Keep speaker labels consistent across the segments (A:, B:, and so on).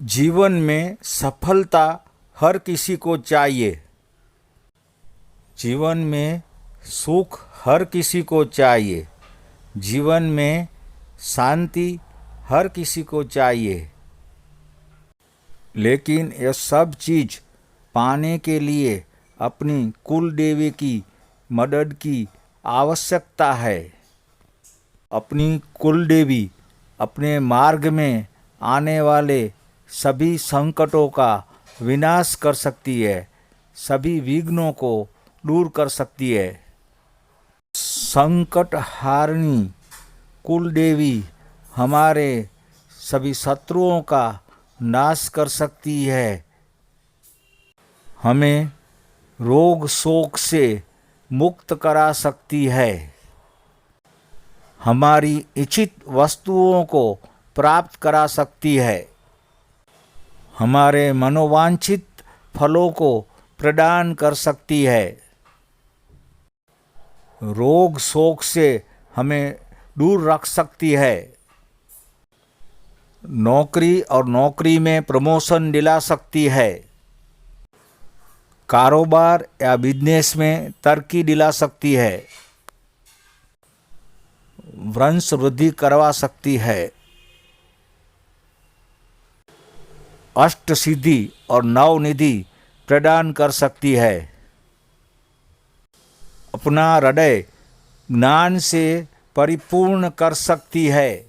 A: जीवन में सफलता हर किसी को चाहिए। जीवन में सुख हर किसी को चाहिए। जीवन में शांति हर किसी को चाहिए। लेकिन यह सब चीज़ पाने के लिए अपनी कुल देवी की मदद की आवश्यकता है। अपनी कुल देवी अपने मार्ग में आने वाले सभी संकटों का विनाश कर सकती है, सभी विघ्नों को दूर कर सकती है। संकट हारिणी कुल देवी हमारे सभी शत्रुओं का नाश कर सकती है। हमें रोग शोक से मुक्त करा सकती है। हमारी इच्छित वस्तुओं को प्राप्त करा सकती है। हमारे मनोवांछित फलों को प्रदान कर सकती है। रोग शोक से हमें दूर रख सकती है। नौकरी और नौकरी में प्रमोशन दिला सकती है। कारोबार या बिजनेस में तरक्की दिला सकती है। वंश वृद्धि करवा सकती है। अष्ट सिद्धि और नवनिधि प्रदान कर सकती है। अपना हृदय ज्ञान से परिपूर्ण कर सकती है।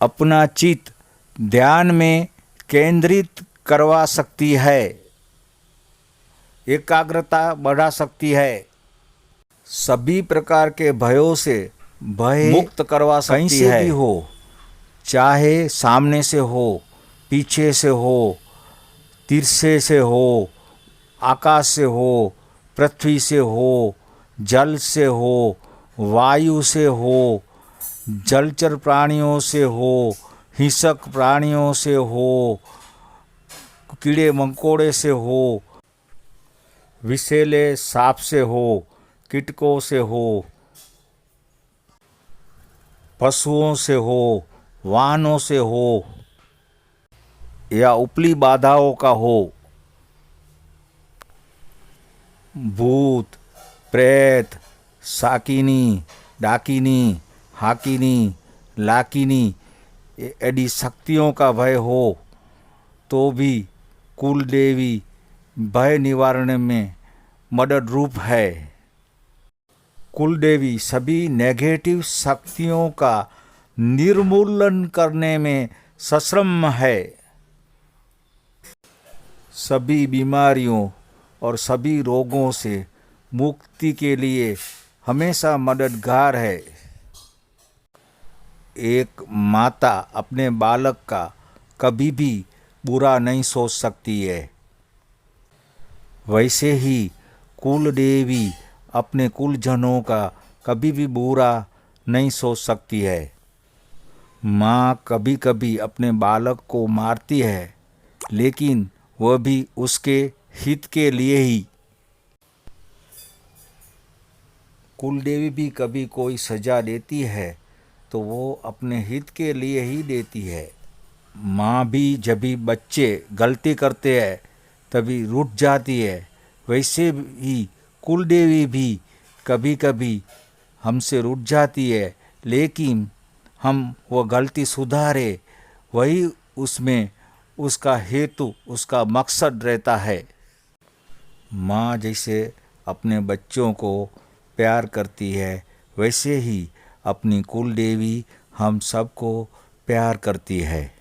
A: अपना चित्त ध्यान में केंद्रित करवा सकती है। एकाग्रता बढ़ा सकती है। सभी प्रकार के भयों से भय मुक्त करवा सकती है। कहीं से भी हो, चाहे सामने से हो, पीछे से हो, तिरछे से हो, आकाश से हो, पृथ्वी से हो, जल से हो, वायु से हो, जलचर प्राणियों से हो, हिंसक प्राणियों से हो, कीड़े मकोड़े से हो, विषैले सांप से हो, कीटकों से हो, पशुओं से हो, वाहनों से हो, या उपली बाधाओं का हो, भूत प्रेत शाकिनी डाकिनी हाकिनी लाकिनी यदि शक्तियों का भय हो तो भी कुल देवी भय निवारण में मदद रूप है। कुल देवी सभी नेगेटिव शक्तियों का निर्मूलन करने में सक्षम है। सभी बीमारियों और सभी रोगों से मुक्ति के लिए हमेशा मददगार है। एक माता अपने बालक का कभी भी बुरा नहीं सोच सकती है, वैसे ही कुल देवी अपने कुलजनों का कभी भी बुरा नहीं सोच सकती है। माँ कभी कभी अपने बालक को मारती है, लेकिन वह भी उसके हित के लिए ही। कुल देवी भी कभी कोई सजा देती है तो वो अपने हित के लिए ही देती है। माँ भी जब भी बच्चे गलती करते हैं तभी रूठ जाती है, वैसे ही कुल देवी भी कभी कभी हमसे रूठ जाती है, लेकिन हम वह गलती सुधारे, वही उसमें उसका हेतु उसका मकसद रहता है। माँ जैसे अपने बच्चों को प्यार करती है, वैसे ही अपनी कुल देवी हम सबको प्यार करती है।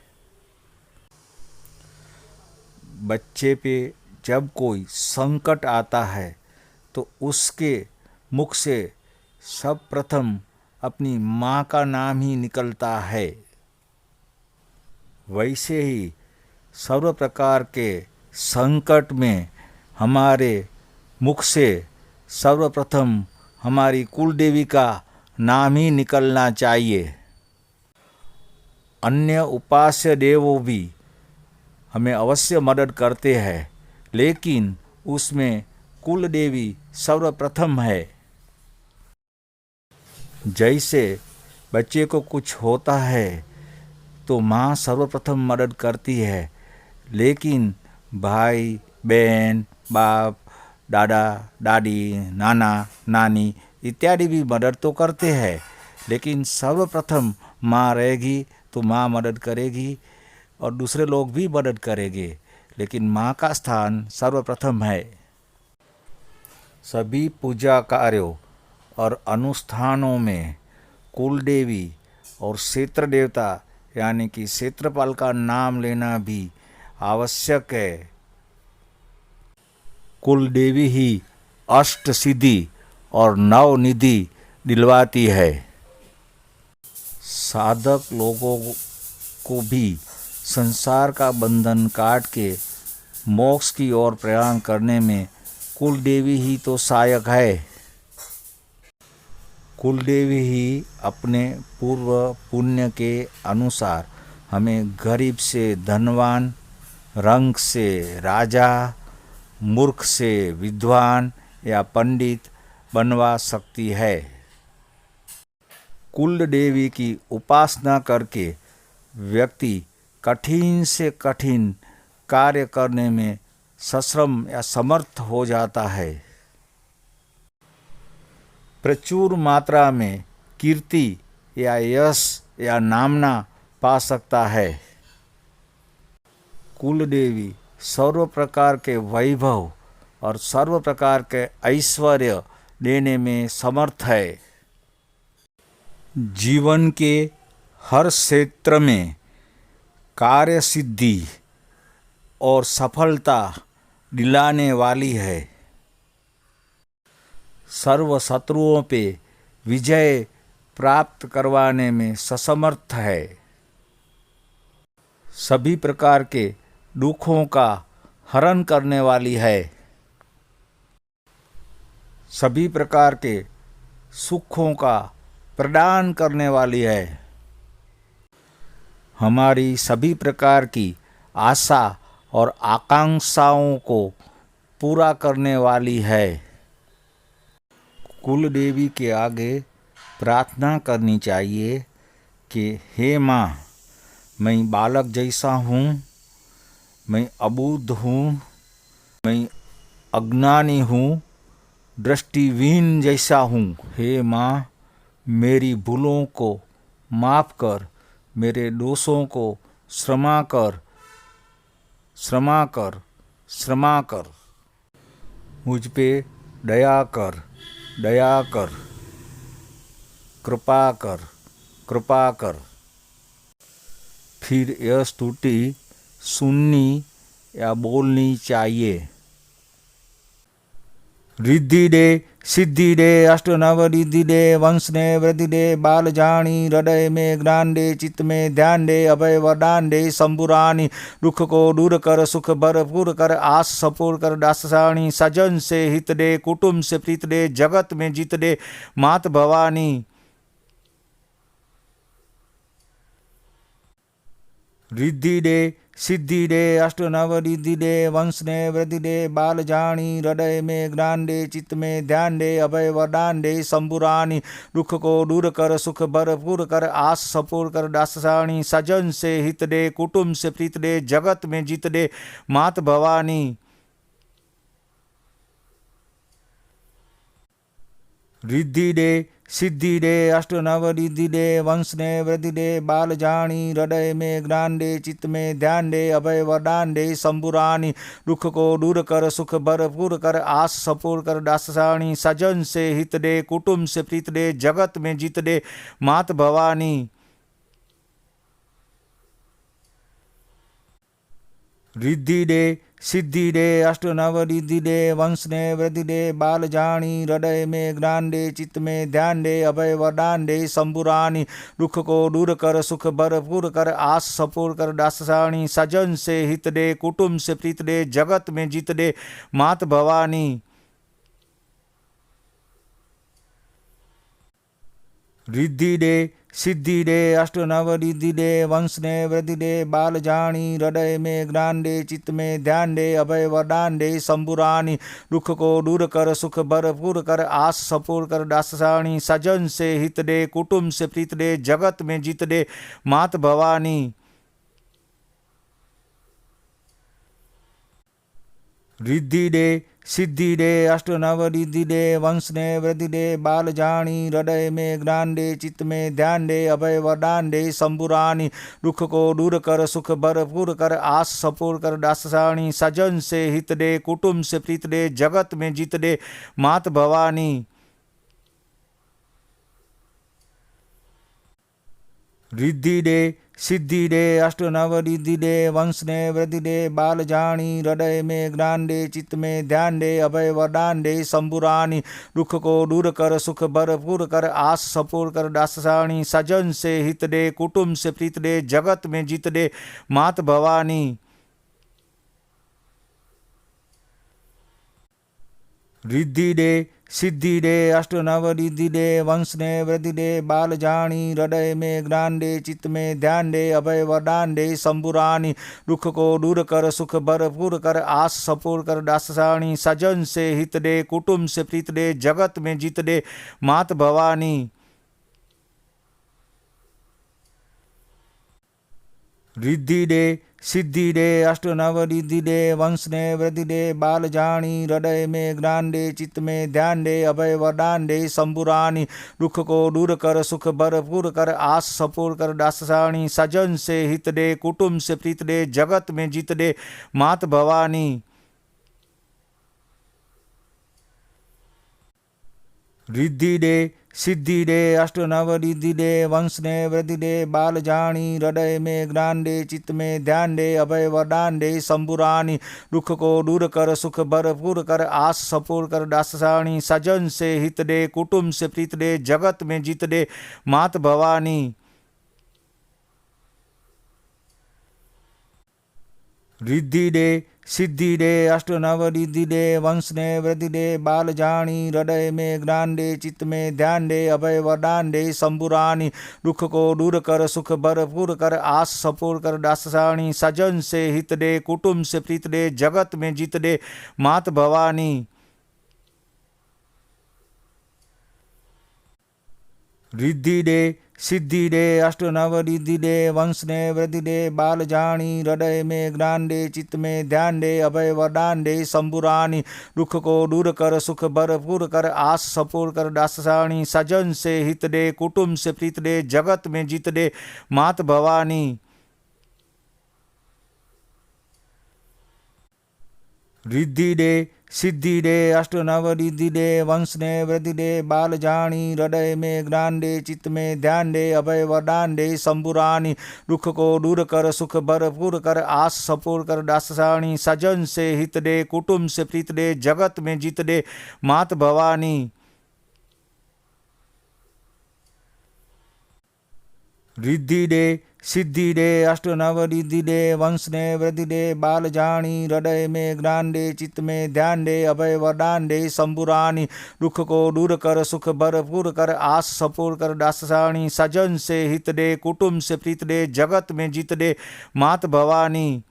A: बच्चे पे जब कोई संकट आता है तो उसके मुख से सब प्रथम अपनी माँ का नाम ही निकलता है। वैसे ही सर्व प्रकार के संकट में हमारे मुख से सर्वप्रथम हमारी कुल देवी का नाम ही निकलना चाहिए। अन्य उपास्य देवों भी हमें अवश्य मदद करते हैं, लेकिन उसमें कुल देवी सर्वप्रथम है। जैसे बच्चे को कुछ होता है तो माँ सर्वप्रथम मदद करती है, लेकिन भाई बहन बाप दादा दादी नाना नानी इत्यादि भी मदद तो करते हैं, लेकिन सर्वप्रथम माँ रहेगी तो माँ मदद करेगी और दूसरे लोग भी मदद करेंगे, लेकिन माँ का स्थान सर्वप्रथम है। सभी पूजा कार्यों और अनुष्ठानों में कुल देवी और क्षेत्र देवता यानी कि क्षेत्रपाल का नाम लेना भी आवश्यक है। कुल देवी ही अष्ट सिद्धि और नव निधि दिलवाती है। साधक लोगों को भी संसार का बंधन काट के मोक्ष की ओर प्रयाण करने में कुल देवी ही तो सहायक है। कुल देवी ही अपने पूर्व पुण्य के अनुसार हमें गरीब से धनवान, रंग से राजा, मूर्ख से विद्वान या पंडित बनवा सकती है। कुल देवी की उपासना करके व्यक्ति कठिन से कठिन कार्य करने में सश्रम या समर्थ हो जाता है। प्रचुर मात्रा में कीर्ति या यश या नामना पा सकता है। कुल देवी सर्व प्रकार के वैभव और सर्व प्रकार के ऐश्वर्य देने में समर्थ है। जीवन के हर क्षेत्र में कार्य सिद्धि और सफलता दिलाने वाली है। सर्व शत्रुओं पे विजय प्राप्त करवाने में ससमर्थ है। सभी प्रकार के दुखों का हरण करने वाली है। सभी प्रकार के सुखों का प्रदान करने वाली है। हमारी सभी प्रकार की आशा और आकांक्षाओं को पूरा करने वाली है। कुल देवी के आगे प्रार्थना करनी चाहिए कि हे माँ, मैं बालक जैसा हूँ, मैं अबुद्ध हूँ, मैं अज्ञानी हूँ, दृष्टिहीन जैसा हूँ। हे माँ, मेरी भूलों को माफ़ कर, मेरे दोषों को क्षमा कर, क्षमा कर, क्षमा कर। मुझ पे दया कर, दया कर, कृपा कर, कृपा कर। फिर यह स्तुति सुननी या बोलनी चाहिए। रिद्धि दे, सिद्धि दे, अष्ट नव रिद्धि दे, वंश ने वृद्धि दे, बाल जानी, हृदय में ज्ञान दे, चित्त में ध्यान दे, अभय वरदान दे, शंभुरानी, दुख को दूर कर, सुख भरपूर कर, आस सपूर कर, दासानी, सजन से हित दे, कुटुंब से प्रीत दे, जगत में जीत दे, मात भवानी। रिद्धि दे, सिद्धि दे, अष्ट नव रिद्धि दे, वंश ने वृद्धि दे, बाल जानी, हृदय में ज्ञान दे, चित्त में ध्यान दे, अभय वरदान दे, शंभुरानी, दुख को दूर कर, सुख भरपूर कर, आस सपूर कर, दासानी, सजन से हित दे, कुटुंब से प्रीत दे, जगत में जीत दे, मात भवानी। रिद्धि दे, सिद्धि दे, अष्ट नव रिद्धि दे, वंश ने वृद्धि दे, बाल जानी, हृदय में ज्ञान दे, चित्त में ध्यान दे, अभय वरदान दे, शंभुरानी, दुख को दूर कर, सुख भरपूर कर, आस सपूर कर, दासानी, सजन से हित दे, कुटुंब से प्रीत दे, जगत में जीत दे, मात भवानी। रिद्धि दे, सिद्धि दे, अष्ट नव रिद्धि दे, वंश ने वृद्धि दे, बाल जानी, हृदय में ज्ञान दे, चित्त में ध्यान दे, अभय वरदान दे, शंभुरानी, दुख को दूर कर, सुख भरपूर कर, आस सपूर कर, दासानी, सजन से हित दे, कुटुंब से प्रीत दे, जगत में जीत दे, मात भवानी। रिद्धि दे, सिद्धि दे अष्ट नव रिद्धि दे वंश ने वृद्धि दे बाल जानी हृदय में ज्ञान दे चित्त में ध्यान दे अभय वरदान दे शंभुरानी दुख को दूर कर सुख भरपूर कर आस सपूर कर दासानी सजन से हित दे कुटुंब से प्रीत दे जगत में जीत दे मात भवानी रिद्धि दे सिद्धि दे अष्ट नव रिद्धि दे वंश ने वृद्धि दे बाल जानी हृदय में ज्ञान दे चित्त में ध्यान दे अभय वरदान दे शंभुरानी दुख को दूर कर सुख भरपूर कर आस सपूर कर दासानी सजन से हित दे कुटुंब से प्रीत दे जगत में जीत दे मात भवानी रिद्धि दे सिद्धि दे अष्ट नव रिद्धि दे वंश ने वृद्धि दे बाल जानी हृदय में ज्ञान दे चित्त में ध्यान दे अभय वरदान दे शंभुरानी दुख को दूर कर सुख भरपूर कर आस सपूर कर दासानी सजन से हित दे कुटुंब से प्रीत दे जगत में जीत दे मात भवानी रिद्धि दे सिद्धि दे अष्ट नव रिद्धि दे वंश ने वृद्धि दे बाल जानी हृदय में ज्ञान दे चित्त में ध्यान दे अभय वरदान दे शंभुरानी दुख को दूर कर सुख भरपूर कर आस सपूर कर दासानी सजन से हित दे कुटुंब से प्रीत दे जगत में जीत दे मात भवानी रिद्धि दे सिद्धि दे अष्ट नव रिद्धि दे वंश ने वृद्धि दे बाल जानी हृदय में ज्ञान दे चित्त में ध्यान दे अभय वरदान दे शंभुरानी दुख को दूर कर सुख भरपूर कर आस सपूर कर दासानी सजन से हित दे कुटुंब से प्रीत दे जगत में जीत दे मात भवानी रिद्धि दे सिद्धि दे अष्ट नव रिद्धि दे वंश ने वृद्धि दे बाल जानी हृदय में ज्ञान दे चित्त में ध्यान दे अभय वरदान दे शंभुरानी दुख को दूर कर सुख भरपूर कर आस सपूर कर दासानी सजन से हित दे कुटुंब से प्रीत दे जगत में जीत दे मात भवानी रिद्धि दे सिद्धि दे अष्ट नव रिद्धि दे वंश ने वृद्धि दे बाल जानी हृदय में ज्ञान दे चित्त में ध्यान दे अभय वरदान दे शंभुरानी दुख को दूर कर सुख भरपूर कर आस सपूर कर दासानी सजन से हित दे कुटुंब से प्रीत दे जगत में जीत दे मात भवानी रिद्धि दे सिद्धि दे अष्ट नव रिद्धि दे वंश ने वृद्धि दे बाल जानी हृदय में ज्ञान दे चित्त में ध्यान दे अभय वरदान दे शंभुरानी दुख को दूर कर सुख भरपूर कर आस सपूर कर दासानी सजन से हित दे कुटुंब से प्रीत दे जगत में जीत दे मात भवानी रिद्धि दे सिद्धि दे अष्ट नव रिद्धि दे वंश ने वृद्धि दे बाल जानी हृदय में ज्ञान दे चित्त में ध्यान दे अभय वरदान दे शंभुरानी दुख को दूर कर सुख भरपूर कर आस सपूर कर दासानी सजन से हित दे कुटुंब से प्रीत दे जगत में जीत दे मात भवानी रिद्धि दे सिद्धि दे अष्ट नव रिद्धि दे वंश ने वृद्धि दे बाल जानी हृदय में ज्ञान दे चित्त में ध्यान दे अभय वरदान दे शंभुरानी दुख को दूर कर सुख भरपूर कर आस सपूर कर दासानी सजन से हित दे कुटुंब से प्रीत दे जगत में जीत दे मात भवानी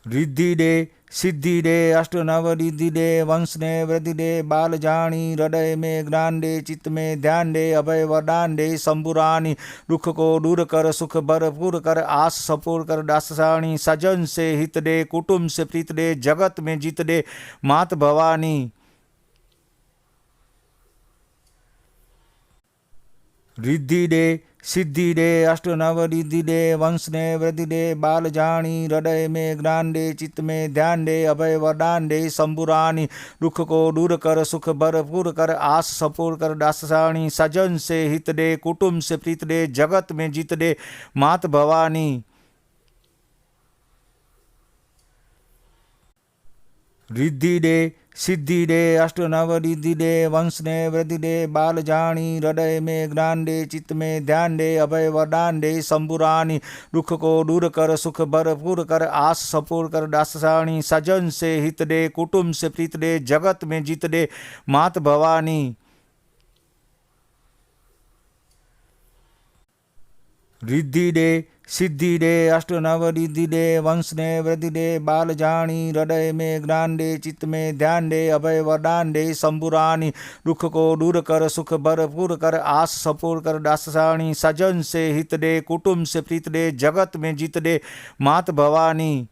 A: रिद्धि दे सिद्धि दे अष्ट नव रिद्धि दे वंश ने वृद्धि दे बाल जानी हृदय में ज्ञान दे चित्त में ध्यान दे अभय वरदान दे शंभुरानी दुख को दूर कर सुख भरपूर कर आस सपूर कर दासानी सजन से हित दे कुटुंब से प्रीत दे जगत में जीत दे मात भवानी रिद्धि दे सिद्धि दे अष्ट नव रिद्धि दे वंश ने वृद्धि दे बाल जानी हृदय में ज्ञान दे चित्त में ध्यान दे अभय वरदान दे शंभुरानी दुख को दूर कर सुख भरपूर कर आस सपूर कर दासानी सजन से हित दे कुटुंब से प्रीत दे जगत में जीत दे मात भवानी रिद्धि दे सिद्धि दे अष्ट नव रिद्धि दे वंश ने वृद्धि दे बाल जानी हृदय में ज्ञान दे चित्त में ध्यान दे अभय वरदान दे शंभुरानी दुख को दूर कर सुख भरपूर कर आस सपूर कर दासानी सजन से हित दे कुटुंब से प्रीत दे जगत में जीत दे मात भवानी। रिद्धि दे सिद्धि दे अष्ट नव रिद्धि दे वंश ने वृद्धि दे बाल जानी हृदय में ज्ञान दे चित्त में ध्यान दे अभय वरदान दे शंभुरानी दुख को दूर कर सुख भरपूर कर आस सपूर कर दासानी सजन से हित दे कुटुंब से प्रीत दे जगत में जीत दे मात भवानी।